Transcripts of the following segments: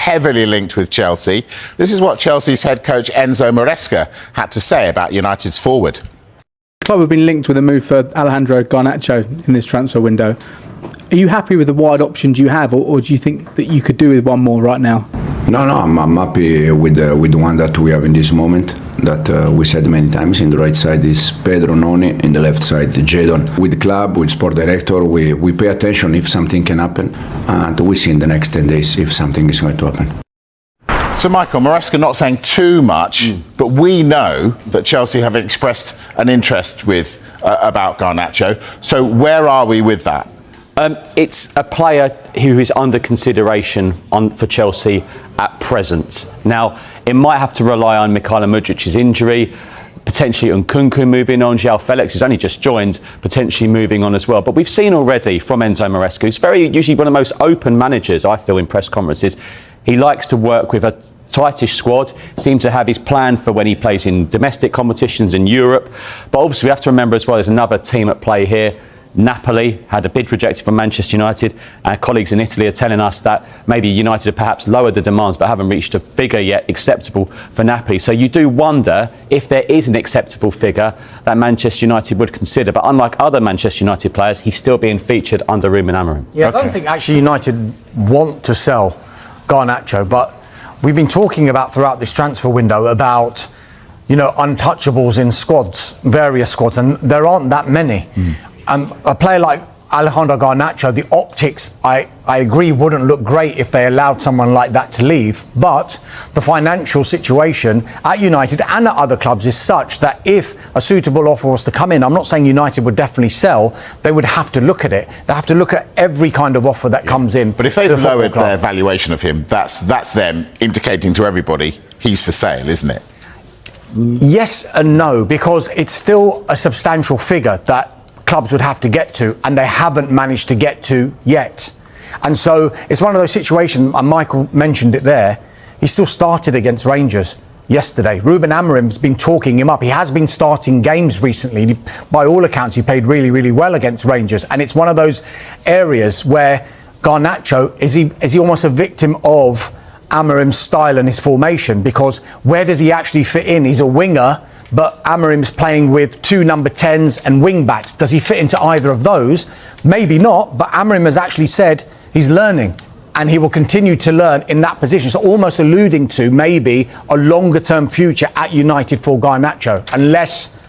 heavily linked with Chelsea. This is what Chelsea's head coach Enzo Maresca had to say about United's forward. The club have been linked with a move for Alejandro Garnacho in this transfer window. Are you happy with the wide options you have, or do you think that you could do with one more right now? No, I'm happy with the one that we have in this moment. That we said many times. In the right side is Pedro Noni, in the left side Jadon. With the club, with sport director, we pay attention if something can happen, and we see in the next 10 days if something is going to happen. So, Michael, Maresca not saying too much, but we know that Chelsea have expressed an interest with about Garnacho. So, where are we with that? It's a player who is under consideration for Chelsea at present. Now, it might have to rely on Mykhailo Mudric's injury, potentially Nkunku moving on, João Felix, who's only just joined, potentially moving on as well. But we've seen already from Enzo Maresca, who's usually one of the most open managers, I feel, in press conferences. He likes to work with a tightish squad, seems to have his plan for when he plays in domestic competitions in Europe. But obviously we have to remember as well, there's another team at play here. Napoli had a bid rejected from Manchester United. Our colleagues in Italy are telling us that maybe United have perhaps lowered the demands but haven't reached a figure yet acceptable for Napoli. So you do wonder if there is an acceptable figure that Manchester United would consider. But unlike other Manchester United players, he's still being featured under Ruben Amorim. Yeah, okay. I don't think actually United want to sell Garnacho, but we've been talking about throughout this transfer window about, you know, untouchables in squads, various squads, and there aren't that many. A player like Alejandro Garnacho, the optics, I agree, wouldn't look great if they allowed someone like that to leave. But the financial situation at United and at other clubs is such that if a suitable offer was to come in, I'm not saying United would definitely sell, they would have to look at it. They have to look at every kind of offer that comes in. But if they've lowered their valuation of him, that's them indicating to everybody he's for sale, isn't it? Yes and no, because it's still a substantial figure that clubs would have to get to, and they haven't managed to get to yet. And so it's one of those situations, and Michael mentioned it there, he still started against Rangers yesterday. Ruben Amorim's been talking him up. He has been starting games recently. By all accounts, he played really, really well against Rangers. And it's one of those areas where Garnacho, is he almost a victim of Amorim's style and his formation? Because where does he actually fit in? He's a winger, but Amorim's playing with two number 10s and wing backs. Does he fit into either of those? Maybe not, but Amorim has actually said he's learning and he will continue to learn in that position. So almost alluding to maybe a longer term future at United for Garnacho, unless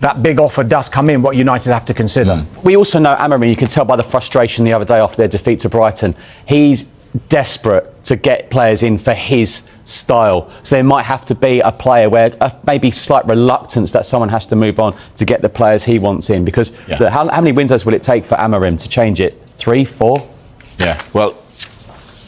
that big offer does come in, what United have to consider. We also know Amorim, you can tell by the frustration the other day after their defeat to Brighton, he's desperate to get players in for his style. So there might have to be a player where maybe slight reluctance that someone has to move on to get the players he wants in. Because how many windows will it take for Amorim to change it? 3, 4? Yeah, well,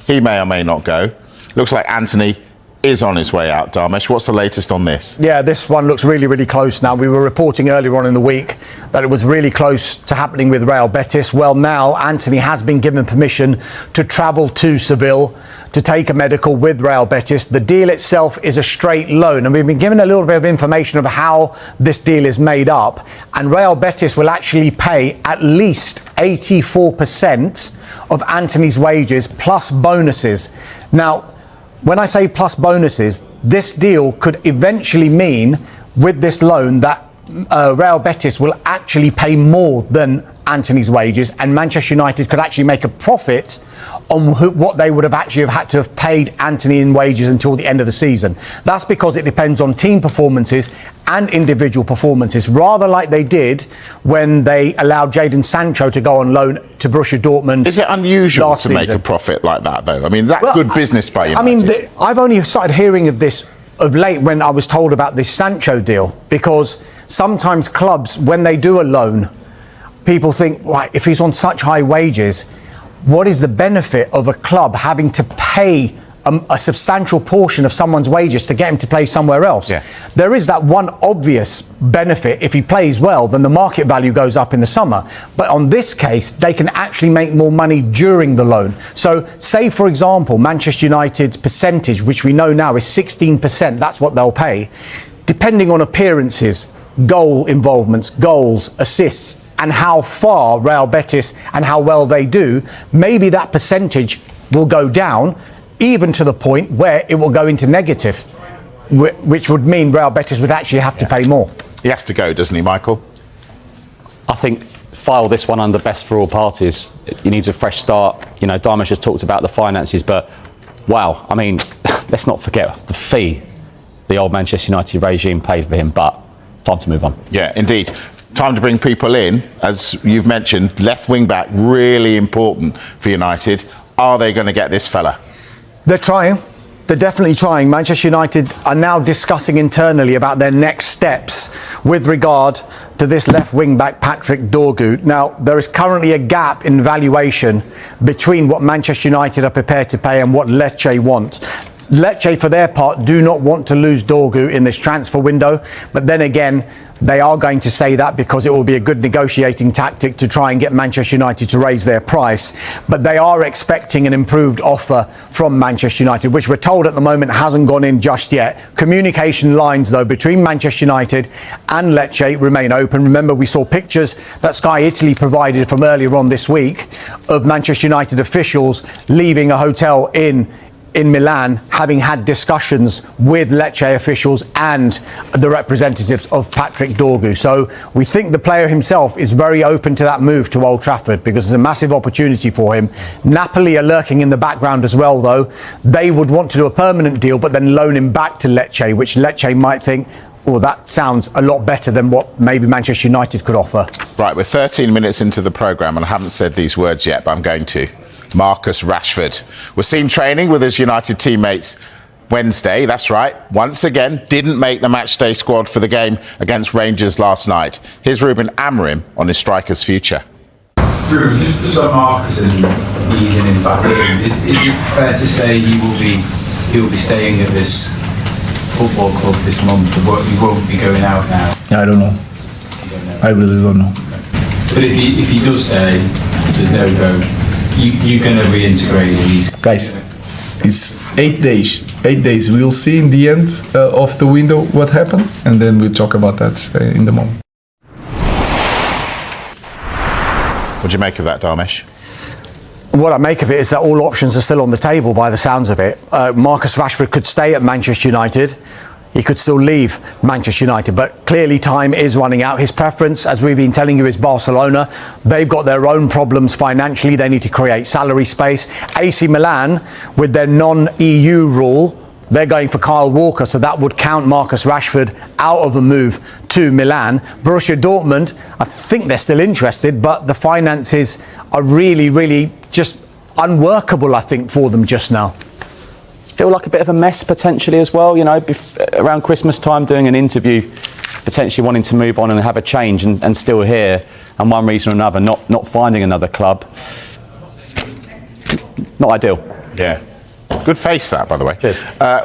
he may or may not go. Looks like Anthony is on his way out, Dharmesh. What's the latest on this? Yeah, this one looks really, really close now. We were reporting earlier on in the week that it was really close to happening with Real Betis. Well, now Anthony has been given permission to travel to Seville to take a medical with Real Betis. The deal itself is a straight loan, and we've been given a little bit of information of how this deal is made up. And Real Betis will actually pay at least 84% of Anthony's wages plus bonuses. Now, when I say plus bonuses, this deal could eventually mean, with this loan, that Real Betis will actually pay more than Anthony's wages, and Manchester United could actually make a profit on what they would have actually had to have paid Anthony in wages until the end of the season. That's because it depends on team performances and individual performances, rather like they did when they allowed Jadon Sancho to go on loan to Borussia Dortmund. Is it unusual to make a profit like that, though? I mean, that's good business by United. I mean, I've only started hearing of this of late when I was told about this Sancho deal, because sometimes clubs, when they do a loan, people think, right, if he's on such high wages, what is the benefit of a club having to pay a substantial portion of someone's wages to get him to play somewhere else? Yeah. There is that one obvious benefit. If he plays well, then the market value goes up in the summer. But on this case, they can actually make more money during the loan. So say, for example, Manchester United's percentage, which we know now is 16%, that's what they'll pay. Depending on appearances, goal involvements, goals, assists, and how far Real Betis and how well they do, maybe that percentage will go down. even to the point where it will go into negative, which would mean Real Betis would actually have to pay more. He has to go, doesn't he, Michael? I think file this one under best for all parties. He needs a fresh start. You know, Darmish has talked about the finances, but wow, I mean, let's not forget the fee the old Manchester United regime paid for him, but time to move on. Yeah, indeed. Time to bring people in, as you've mentioned, left wing back, really important for United. Are they going to get this fella? They're trying. They're definitely trying. Manchester United are now discussing internally about their next steps with regard to this left wing back Patrick Dorgu. Now, there is currently a gap in valuation between what Manchester United are prepared to pay and what Lecce want. Lecce, for their part, do not want to lose Dorgu in this transfer window, but then again, they are going to say that because it will be a good negotiating tactic to try and get Manchester United to raise their price. But they are expecting an improved offer from Manchester United, which we're told at the moment hasn't gone in just yet. Communication lines, though, between Manchester United and Lecce remain open. Remember, we saw pictures that Sky Italy provided from earlier on this week of Manchester United officials leaving a hotel in Milan, having had discussions with Lecce officials and the representatives of Patrick Dorgu. So we think the player himself is very open to that move to Old Trafford because it's a massive opportunity for him. Napoli are lurking in the background as well, though. They would want to do a permanent deal but then loan him back to Lecce, which Lecce might think, well, that sounds a lot better than what maybe Manchester United could offer. Right, we're 13 minutes into the programme and I haven't said these words yet, but I'm going to. Marcus Rashford was seen training with his United teammates Wednesday. That's right. Once again, didn't make the matchday squad for the game against Rangers last night. Here's Ruben Amorim on his striker's future. Ruben, just on Marcus and easing him back in, is it fair to say he will be staying at this football club this month? He won't be going out now? I don't know. I really don't know. But if he does stay, there's no go. You're going to reintegrate these Guys, it's 8 days. 8 days. We'll see in the end of the window what happened, and then we'll talk about that in the moment. What do you make of that, Darmish? What I make of it is that all options are still on the table by the sounds of it. Marcus Rashford could stay at Manchester United. He could still leave Manchester United, but clearly time is running out. His preference, as we've been telling you, is Barcelona. They've got their own problems financially. They need to create salary space. AC Milan, with their non-EU rule, they're going for Kyle Walker, so that would count Marcus Rashford out of a move to Milan. Borussia Dortmund, I think they're still interested, but the finances are really, really just unworkable, I think, for them just now. Feel like a bit of a mess potentially as well, you know, around Christmas time doing an interview, potentially wanting to move on and have a change and still here, and one reason or another not finding another club. Not ideal. Yeah. Good face that, by the way.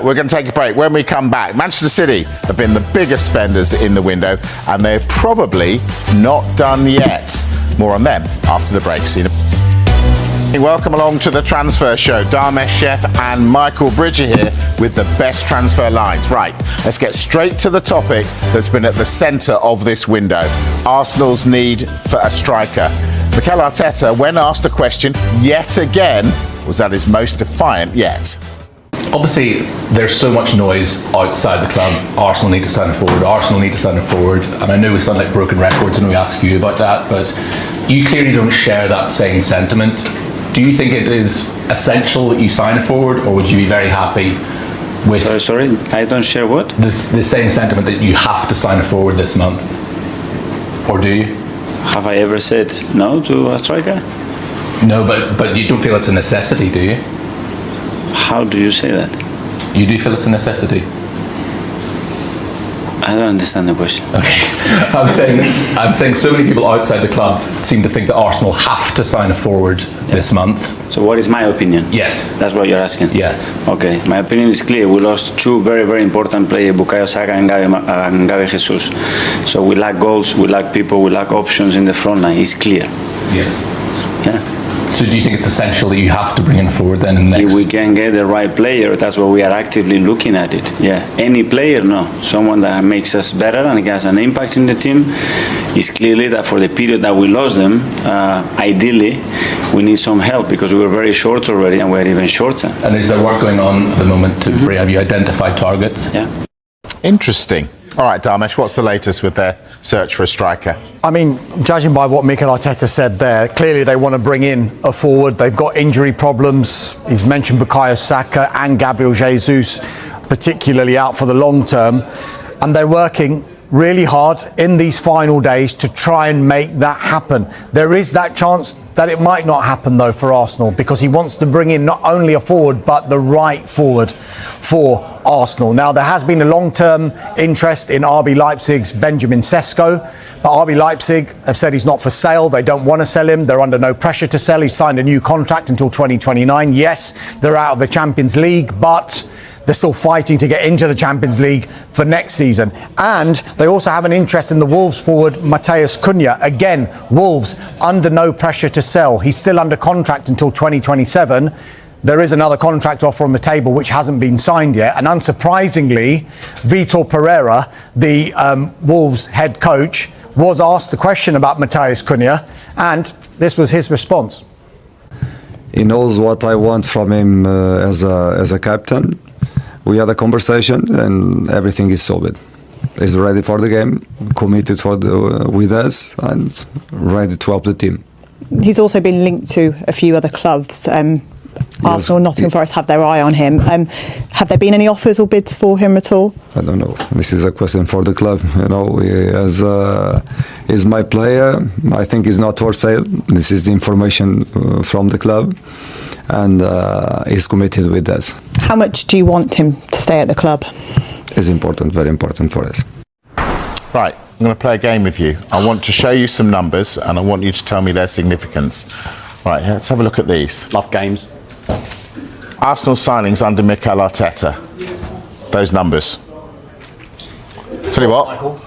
We're going to take a break. When we come back, Manchester City have been the biggest spenders in the window and they're probably not done yet. More on them after the break. See you. Welcome along to the Transfer Show. Darmesh Chef and Michael Bridger here with the best transfer lines. Right, let's get straight to the topic that's been at the centre of this window. Arsenal's need for a striker. Mikel Arteta, when asked the question yet again, was at his most defiant yet. Obviously, there's so much noise outside the club. Arsenal need to sign a forward. Arsenal need to sign a forward. And I know we sound like broken records when we ask you about that, but you clearly don't share that same sentiment. Do you think it is essential that you sign a forward, or would you be very happy with... Sorry, I don't share what? The same sentiment that you have to sign a forward this month? Or do you? Have I ever said no to a striker? No, but you don't feel it's a necessity, do you? How do you say that? You do feel it's a necessity? I don't understand the question. Okay, I'm saying so many people outside the club seem to think that Arsenal have to sign a forward this month. So what is my opinion? Yes. That's what you're asking? Yes. Okay, my opinion is clear. We lost two very, very important players, Bukayo Saka and Gabi Jesus. So we lack goals, we lack people, we lack options in the front line. It's clear. Yes. Yeah. So do you think it's essential that you have to bring in forward then in the next? If we can get the right player, that's what we are actively looking at it. Yeah, any player, no. Someone that makes us better and has an impact in the team. It's clearly that for the period that we lost them, ideally, we need some help because we were very short already and we're even shorter. And is there work going on at the moment to have you identified targets? Yeah. Interesting. All right, Darmesh, what's the latest with their search for a striker? I mean, judging by what Mikel Arteta said there, clearly they want to bring in a forward. They've got injury problems. He's mentioned Bukayo Saka and Gabriel Jesus, particularly out for the long term. And they're working really hard in these final days to try and make that happen. There is that chance that it might not happen, though, for Arsenal, because he wants to bring in not only a forward, but the right forward for Arsenal. Now, there has been a long-term interest in RB Leipzig's Benjamin Sesko, but RB Leipzig have said he's not for sale. They don't want to sell him. They're under no pressure to sell. He signed a new contract until 2029. Yes, they're out of the Champions League, but they're still fighting to get into the Champions League for next season. And they also have an interest in the Wolves forward, Matheus Cunha. Again, Wolves under no pressure to sell. He's still under contract until 2027. There is another contract offer on the table which hasn't been signed yet. And unsurprisingly, Vitor Pereira, the Wolves head coach, was asked the question about Matheus Cunha, and this was his response. He knows what I want from him as a captain. We had a conversation and everything is solved. He's ready for the game, committed with us and ready to help the team. He's also been linked to a few other clubs. Arsenal, Nottingham Forest have their eye on him. Have there been any offers or bids for him at all? I don't know. This is a question for the club. You know, he's my player. I think he's not for sale. This is the information from the club. And he's committed with us. How much do you want him to stay at the club? It's important, very important for us. Right, I'm going to play a game with you. I want to show you some numbers and I want you to tell me their significance. Right, let's have a look at these. Love games. Arsenal signings under Mikel Arteta. Those numbers. Tell you what.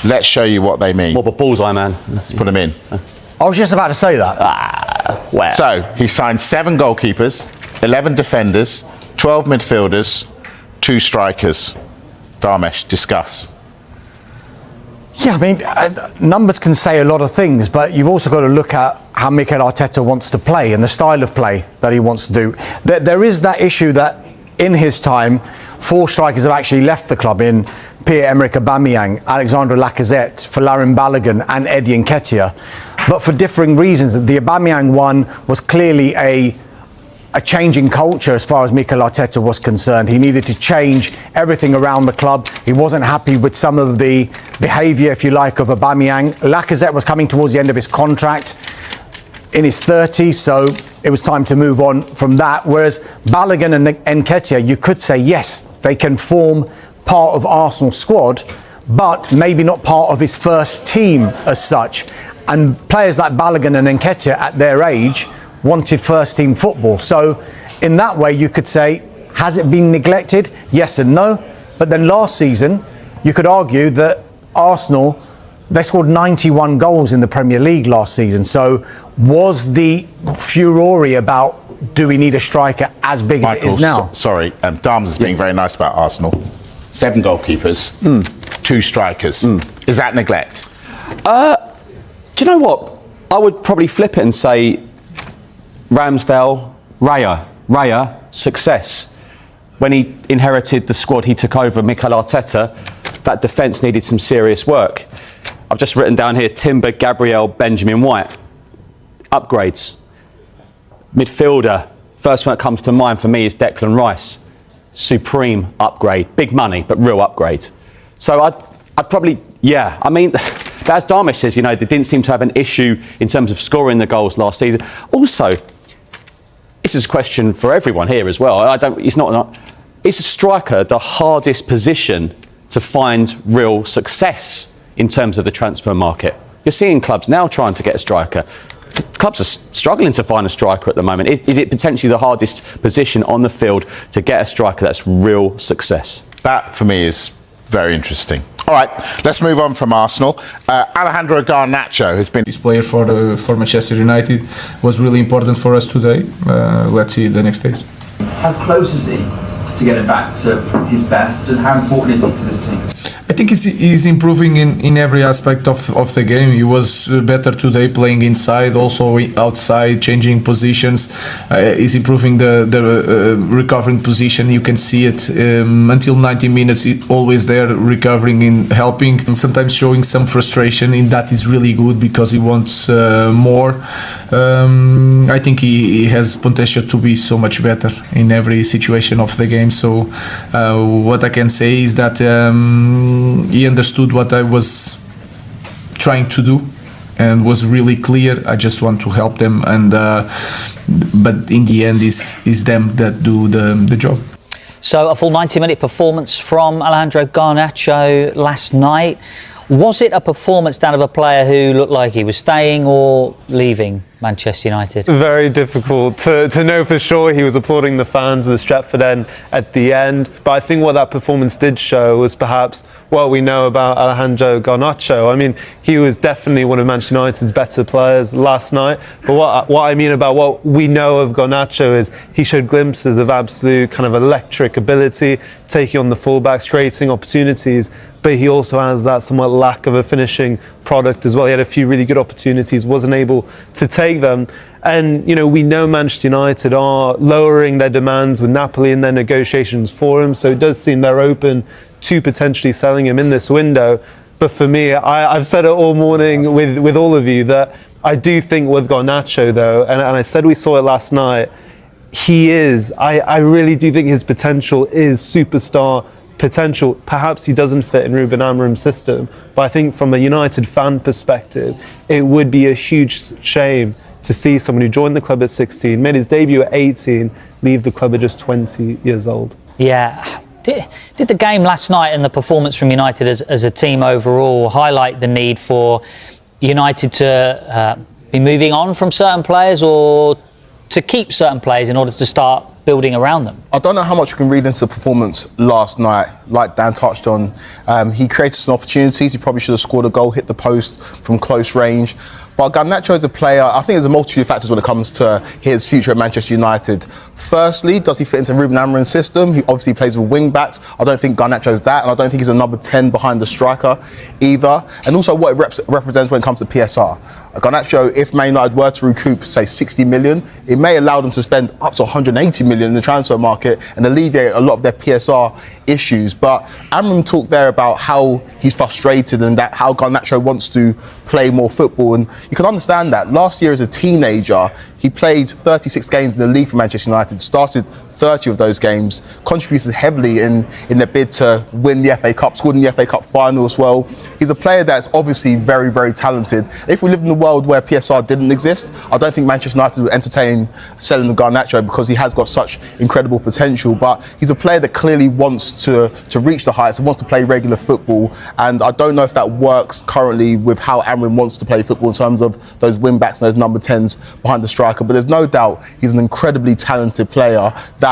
Let's show you what they mean. More of a bullseye, man. Let's put them in. I was just about to say that. Wow. So, he signed 7 goalkeepers, 11 defenders, 12 midfielders, 2 strikers. Darmesh, discuss. Yeah, I mean, numbers can say a lot of things, but you've also got to look at how Mikel Arteta wants to play and the style of play that he wants to do. There is that issue that in his time, 4 strikers have actually left the club in Pierre-Emerick Aubameyang, Alexandre Lacazette, Folarin Balogun and Eddie Nketiah, but for differing reasons. The Aubameyang one was clearly a change in culture as far as Mikel Arteta was concerned. He needed to change everything around the club. He wasn't happy with some of the behaviour, if you like, of Aubameyang. Lacazette was coming towards the end of his contract in his 30s, so it was time to move on from that. Whereas Balogun and Nketiah, you could say, yes, they can form part of Arsenal's squad, but maybe not part of his first team as such. And players like Balogun and Nketiah at their age wanted first team football. So in that way you could say, has it been neglected? Yes and no. But then last season you could argue that Arsenal, they scored 91 goals in the Premier League last season. So was the furore about do we need a striker as big as it is now? Sorry, Darms is being very nice about Arsenal. 7 goalkeepers, 2 strikers. Is that neglect? Do you know what? I would probably flip it and say Ramsdale, Raya, success. When he inherited the squad he took over, Mikel Arteta, that defence needed some serious work. I've just written down here, Timber, Gabriel, Benjamin White. Upgrades. Midfielder, first one that comes to mind for me is Declan Rice. Supreme upgrade. Big money, but real upgrade. So I'd probably, yeah, I mean, as Darmesh says, you know, they didn't seem to have an issue in terms of scoring the goals last season. Also, this is a question for everyone here as well. Is a striker the hardest position to find real success in terms of the transfer market? You're seeing clubs now trying to get a striker. Clubs are struggling to find a striker at the moment. Is it potentially the hardest position on the field to get a striker that's real success? That, for me, is Very interesting. All right, let's move on from Arsenal. Alejandro Garnacho has been... This player for Manchester United was really important for us today. Let's see the next days. How close is he to getting back to his best, and how important is he to this team? I think he's improving in every aspect of the game. He was better today playing inside, also outside, changing positions. He's improving the recovering position. You can see it until 90 minutes. He's always there, recovering and helping, and sometimes showing some frustration. And that is really good because he wants more. I think he has potential to be so much better in every situation of the game. So what I can say is that he understood what I was trying to do and was really clear. I just want to help them, and but in the end is them that do the job. So a full 90-minute performance from Alejandro Garnacho last night. Was it a performance down of a player who looked like he was staying or leaving Manchester United? Very difficult to know for sure. He was applauding the fans of the Stretford end at the end. But I think what that performance did show was perhaps what we know about Alejandro Garnacho. I mean, he was definitely one of Manchester United's better players last night. But what I mean about what we know of Garnacho is he showed glimpses of absolute kind of electric ability, taking on the fullbacks, creating opportunities. But he also has that somewhat lack of a finishing product as well. He had a few really good opportunities, wasn't able to take them. And, you know, we know Manchester United are lowering their demands with Napoli in their negotiations for him. So it does seem they're open to potentially selling him in this window. But for me, I've said it all morning with all of you that I do think with Garnacho, though, and I said we saw it last night, I really do think his potential is superstar potential. Perhaps he doesn't fit in Ruben Amorim's system, but I think from a United fan perspective, it would be a huge shame to see someone who joined the club at 16, made his debut at 18, leave the club at just 20 years old. Yeah. Did the game last night and the performance from United as a team overall highlight the need for United to be moving on from certain players or to keep certain players in order to start building around them? I don't know how much we can read into the performance last night. Like Dan touched on, he created some opportunities. He probably should have scored a goal, hit the post from close range. But Garnacho is a player, I think there's a multitude of factors when it comes to his future at Manchester United. Firstly, does he fit into Ruben Amorim's system? He obviously plays with wing backs. I don't think Garnacho's that, and I don't think he's a number 10 behind the striker either. And also what it represents when it comes to PSR. Garnacho, if Man United were to recoup, say, 60 million, it may allow them to spend up to 180 million in the transfer market and alleviate a lot of their PSR issues. But Amorim talked there about how he's frustrated and that how Garnacho wants to play more football, and you can understand that. Last year as a teenager, he played 36 games in the league for Manchester United, started 30 of those games, contributed heavily in their bid to win the FA Cup, scored in the FA Cup final as well. He's a player that's obviously very, very talented. If we lived in a world where PSR didn't exist, I don't think Manchester United would entertain selling the Garnacho because he has got such incredible potential. But he's a player that clearly wants to reach the heights and wants to play regular football. And I don't know if that works currently with how Amorim wants to play football in terms of those wing backs and those number 10s behind the striker. But there's no doubt he's an incredibly talented player that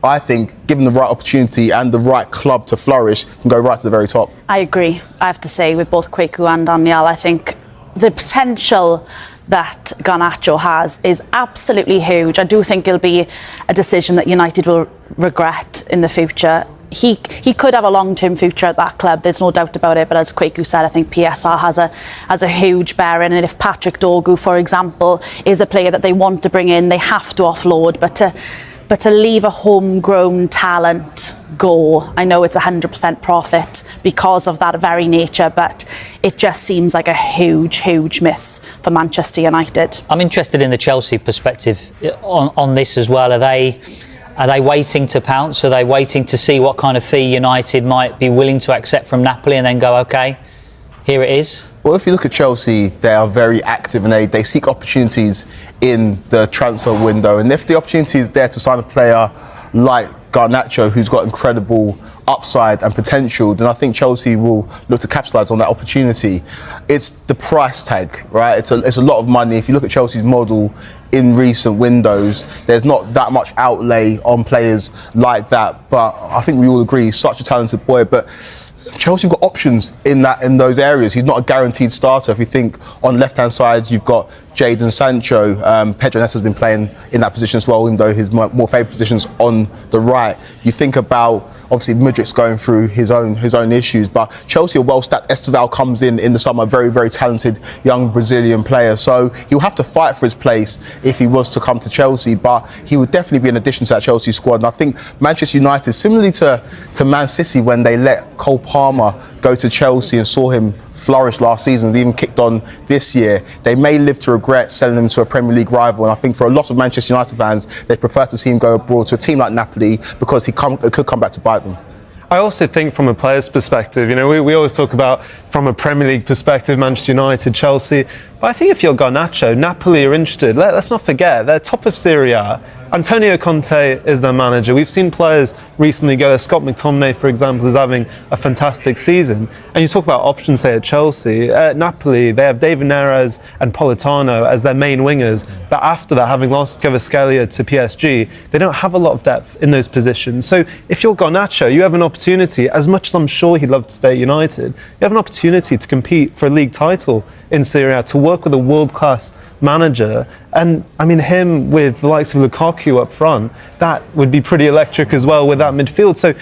I think, given the right opportunity and the right club to flourish, can go right to the very top. I agree. I have to say, with both Kweku and Daniel, I think the potential that Garnacho has is absolutely huge. I do think it'll be a decision that United will regret in the future. He could have a long-term future at that club, there's no doubt about it, but as Kweku said, I think PSR has a huge bearing, and if Patrick Dorgu, for example, is a player that they want to bring in, they have to offload, but to leave a homegrown talent go, I know it's 100% profit because of that very nature, but it just seems like a huge miss for Manchester United. I'm interested in the Chelsea perspective on this as well. Are they waiting to pounce? Are they waiting to see what kind of fee United might be willing to accept from Napoli and then go, OK, here it is? Well, if you look at Chelsea, they are very active and they seek opportunities in the transfer window. And if the opportunity is there to sign a player like Garnacho, who's got incredible upside and potential, then I think Chelsea will look to capitalise on that opportunity. It's the price tag, right? It's a lot of money. If you look at Chelsea's model in recent windows, there's not that much outlay on players like that. But I think we all agree he's such a talented boy. But Chelsea have got options in those areas. He's not a guaranteed starter. If you think on left-hand side, you've got Jadon Sancho. Pedro Neto has been playing in that position as well, even though his more favoured position's on the right. You think about, obviously, Mudrik's going through his own issues, but Chelsea are well stacked. Esteval comes in the summer, very, very talented young Brazilian player. So he'll have to fight for his place if he was to come to Chelsea, but he would definitely be an addition to that Chelsea squad. And I think Manchester United, similarly to Man City when they let Cole Palmer go to Chelsea and saw him flourish last season, even kicked on this year, they may live to regret selling him to a Premier League rival. And I think for a lot of Manchester United fans, they prefer to see him go abroad to a team like Napoli because it could come back to bite them. I also think from a player's perspective, you know, we always talk about from a Premier League perspective, Manchester United, Chelsea. But I think if you're Garnacho, Napoli are interested. Let's not forget, they're top of Serie A. Antonio Conte is their manager. We've seen players recently go there. Scott McTominay, for example, is having a fantastic season. And you talk about options, say, at Chelsea. At Napoli, they have David Neres and Politano as their main wingers. But after that, having lost Kvaratskhelia to PSG, they don't have a lot of depth in those positions. So if you're Garnacho, you have an opportunity, as much as I'm sure he'd love to stay at United, you have an opportunity to compete for a league title in Serie A, to work with a world-class manager. And I mean, him with the likes of Lukaku up front, that would be pretty electric as well with that midfield. So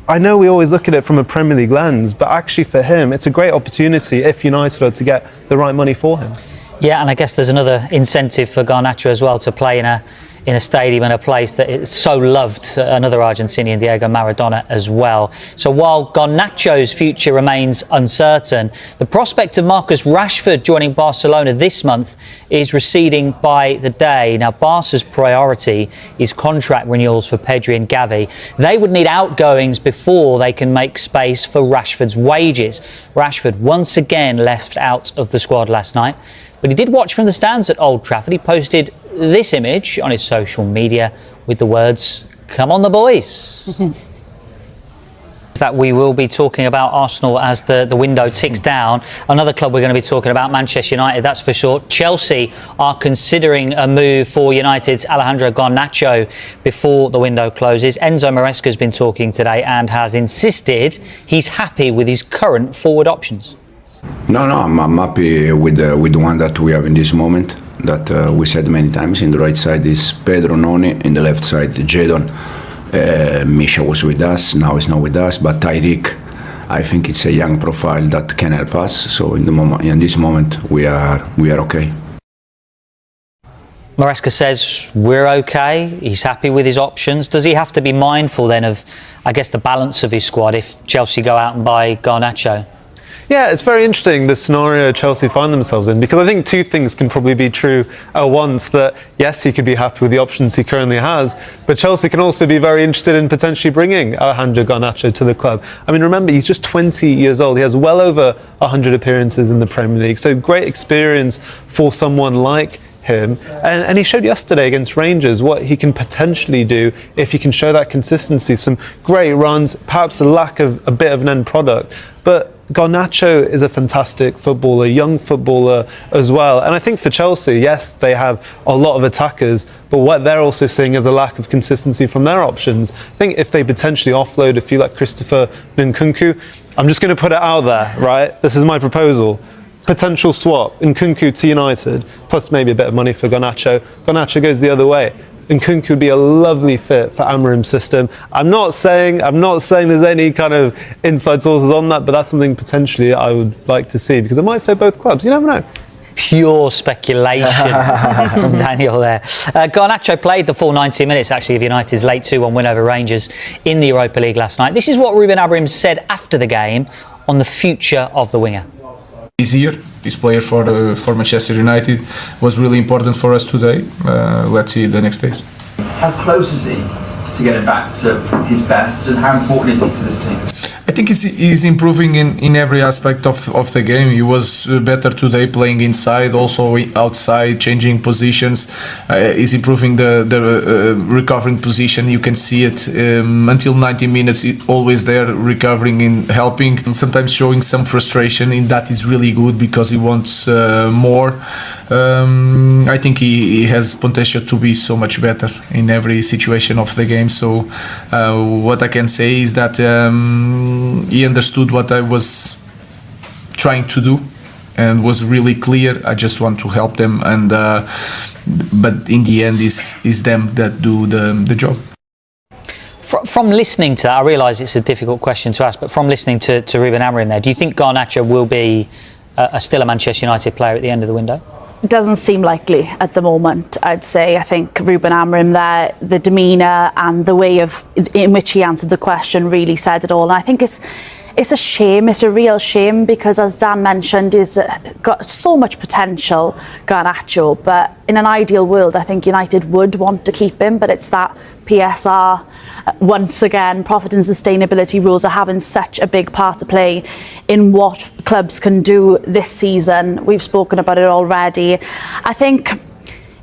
I know we always look at it from a Premier League lens, but actually for him, it's a great opportunity if United are to get the right money for him. Yeah, and I guess there's another incentive for Garnacho as well to play in a stadium and a place that is so loved, another Argentinian, Diego Maradona, as well. So while Garnacho's future remains uncertain, the prospect of Marcus Rashford joining Barcelona this month is receding by the day. Now, Barca's priority is contract renewals for Pedri and Gavi. They would need outgoings before they can make space for Rashford's wages. Rashford once again left out of the squad last night, but he did watch from the stands at Old Trafford. He posted this image on his social media with the words, "Come on the boys." That we will be talking about Arsenal as the window ticks down. Another club we're going to be talking about, Manchester United, that's for sure. Chelsea are considering a move for United's Alejandro Garnacho before the window closes. Enzo Maresca has been talking today and has insisted he's happy with his current forward options. No, I'm happy with the one that we have in this moment. That we said many times. In the right side is Pedro, Noni. In the left side, Jadon. Misha was with us. Now he's not with us. But Tyreek, I think it's a young profile that can help us. So in this moment, we are okay. Maresca says we're okay. He's happy with his options. Does he have to be mindful then of, I guess, the balance of his squad if Chelsea go out and buy Garnacho? Yeah, it's very interesting, the scenario Chelsea find themselves in, because I think two things can probably be true at once. That yes, he could be happy with the options he currently has, but Chelsea can also be very interested in potentially bringing Alejandro Garnacho to the club. I mean, remember, he's just 20 years old. He has well over 100 appearances in the Premier League, so great experience for someone like him. And he showed yesterday against Rangers what he can potentially do if he can show that consistency. Some great runs, perhaps a lack of a bit of an end product, but Garnacho is a fantastic footballer, young footballer as well. And I think for Chelsea, yes, they have a lot of attackers, but what they're also seeing is a lack of consistency from their options. I think if they potentially offload a few like Christopher Nkunku, I'm just going to put it out there, right? This is my proposal. Potential swap, Nkunku to United, plus maybe a bit of money for Garnacho. Garnacho goes the other way. Nkunku would be a lovely fit for Amorim's system. I'm not saying there's any kind of inside sources on that, but that's something potentially I would like to see, because it might fit both clubs. You never know. Pure speculation from Daniel there. Garnacho played the full 90 minutes actually of United's late 2-1 win over Rangers in the Europa League last night. This is what Ruben Amorim said after the game on the future of the winger. This year, this player for Manchester United was really important for us today. Let's see the next days. How close is he to getting back to his best, and how important is he to this team? I think he's improving in every aspect of the game. He was better today playing inside, also outside, changing positions. He's improving the recovering position. You can see it until 90 minutes, always there, recovering and helping, and sometimes showing some frustration, and that is really good because he wants more. I think he has potential to be so much better in every situation of the game. So what I can say is that he understood what I was trying to do and was really clear. I just want to help them, and but in the end, is them that do the job. From listening to that, I realise it's a difficult question to ask, but from listening to Ruben Amorim there, do you think Garnacho will be still a Manchester United player at the end of the window? It doesn't seem likely at the moment, I'd say. I think Ruben Amorim there, the demeanour and the way in which he answered the question really said it all. And I think it's a shame, it's a real shame, because as Dan mentioned, he's got so much potential, Garnacho, but in an ideal world I think United would want to keep him, but it's that PSR, once again, profit and sustainability rules are having such a big part to play in what clubs can do this season. We've spoken about it already. I think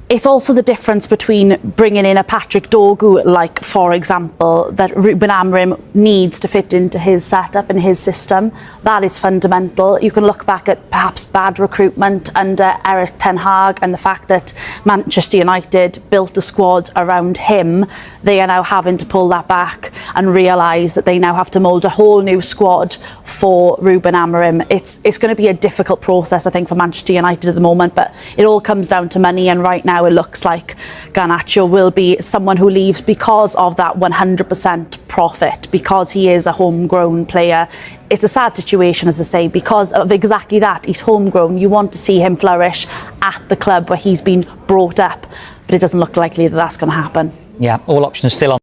it's also the difference between bringing in a Patrick Dorgu, like, for example, that Ruben Amorim needs to fit into his setup and his system. That is fundamental. You can look back at perhaps bad recruitment under Eric Ten Hag and the fact that Manchester United built a squad around him. They are now having to pull that back and realise that they now have to mould a whole new squad for Ruben Amorim. It's going to be a difficult process, I think, for Manchester United at the moment, but it all comes down to money, and right now it looks like Garnacho will be someone who leaves because of that 100% profit, because he is a homegrown player. It's a sad situation, as I say, because of exactly that. He's homegrown. You want to see him flourish at the club where he's been brought up, but it doesn't look likely that that's going to happen. Yeah, all options still on.